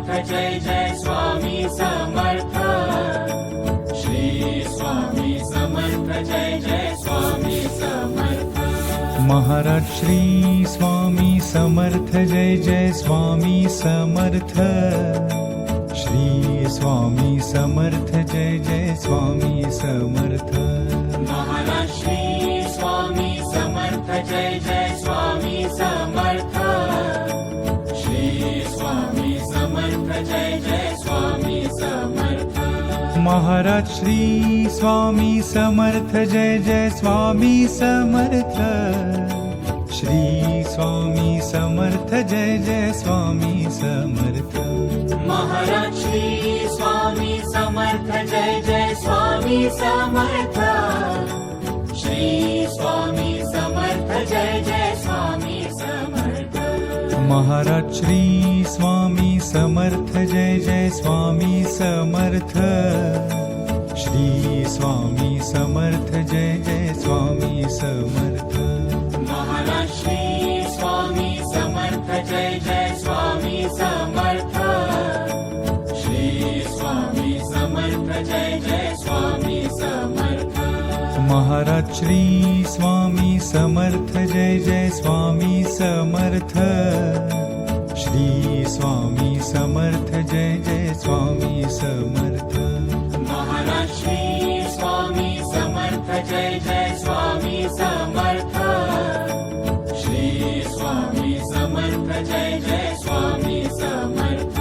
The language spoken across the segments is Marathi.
जय जय स्वामी समर्थ. श्री स्वामी समर्थ जय जय स्वामी समर्थ. महाराज श्री स्वामी समर्थ जय जय स्वामी समर्थ. श्री स्वामी समर्थ जय जय स्वामी समर्थ. महाराज श्री स्वामी समर्थ जय जय स्वामी समर्थ. श्री स्वामी समर्थ जय जय स्वामी समर्थ. महाराज श्री स्वामी समर्थ जय जय स्वामी समर्थ. श्री स्वामी समर्थ जय जय स्वामी समर्थ. महाराज श्री स्वामी समर्थ जय जय स्वामी समर्थ. श्री स्वामी समर्थ जय जय स्वामी समर्थ. महाराज श्री स्वामी समर्थ जय जय स्वामी समर्थ. श्री स्वामी समर्थ जय जय स्वामी समर्थ. महाराज श्री स्वामी समर्थ जय जय स्वामी समर्थ. श्री स्वामी समर्थ जय जय स्वामी समर्थ. महाराज श्री स्वामी समर्थ जय जय स्वामी समर्थ. श्री स्वामी समर्थ जय जय स्वामी समर्थ. महाराज श्री स्वामी समर्थ जय जय स्वामी समर्थ. श्री स्वामी समर्थ जय जय स्वामी समर्थ.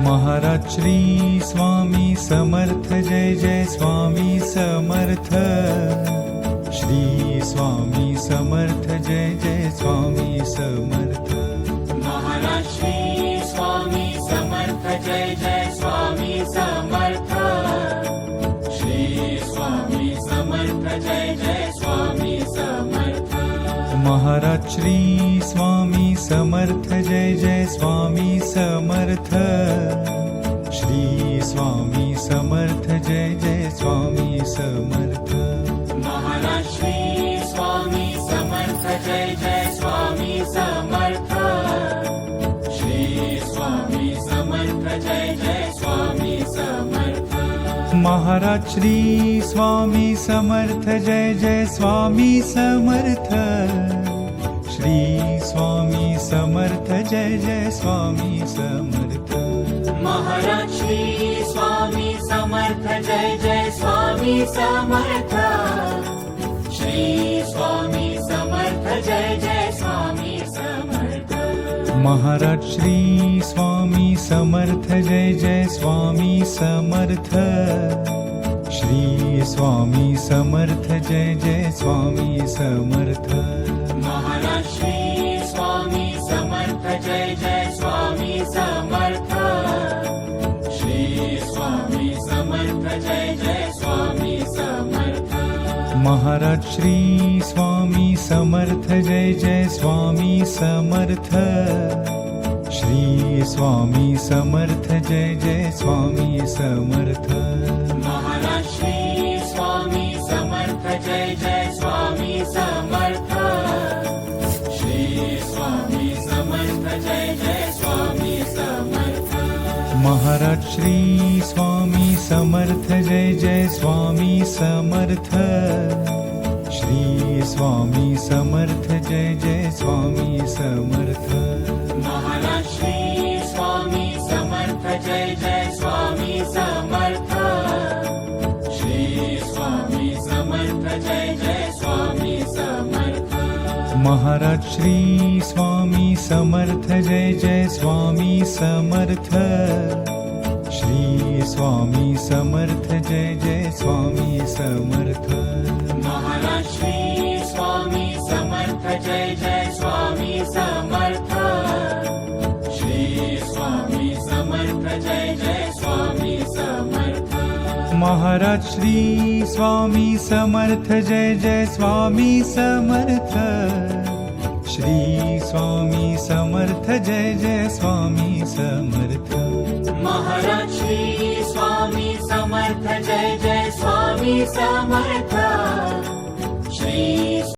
महाराज श्री स्वामी समर्थ जय जय स्वामी समर्थ. श्री स्वामी समर्थ जय जय स्वामी समर्थ. महाराज श्री स्वामी समर्थ जय जय स्वामी समर्थ. श्री स्वामी समर्थ जय जय स्वामी समर्थ. महाराज श्री स्वामी समर्थ जय जय स्वामी समर्थ. श्री स्वामी समर्थ जय जय स्वामी समर्थ. महाराज श्री स्वामी समर्थ जय जय स्वामी समर्थ. श्री स्वामी समर्थ जय जय स्वामी समर्थ. महाराज श्री स्वामी समर्थ जय जय स्वामी समर्थ. श्री स्वामी समर्थ जय जय स्वामी समर्थ. महाराज श्री स्वामी समर्थ जय जय स्वामी समर्थ. श्री स्वामी समर्थ जय जय स्वामी समर्थ. महाराज श्री स्वामी समर्थ जय जय स्वामी समर्थ. श्री स्वामी समर्थ जय जय स्वामी समर्थ. महाराज श्री स्वामी समर्थ जय जय स्वामी समर्थ. श्री स्वामी समर्थ जय जय स्वामी समर्थ. महाराज श्री स्वामी समर्थ जय जय स्वामी समर्थ. श्री स्वामी समर्थ जय जय स्वामी समर्थ. महाराज श्री स्वामी समर्थ जय जय स्वामी समर्थ. श्री स्वामी समर्थ जय जय स्वामी समर्थ. महाराज श्री स्वामी समर्थ जय जय स्वामी समर्थ. श्री स्वामी समर्थ जय जय स्वामी समर्थ. महाराज श्री स्वामी समर्थ जय जय स्वामी समर्थ. श्री स्वामी समर्थ जय जय स्वामी समर्थ. महाराज श्री स्वामी समर्थ जय जय स्वामी समर्थ. श्री स्वामी समर्थ जय जय स्वामी समर्थ. महाराज श्री स्वामी समर्थ जय जय स्वामी समर्थ. श्री स्वामी समर्थ जय जय स्वामी समर्थ. महाराज श्री स्वामी समर्थ जय जय स्वामी समर्थ. श्री स्वामी समर्थ जय जय स्वामी समर्थ. महाराज श्री स्वामी समर्थ जय जय स्वामी समर्थ. श्री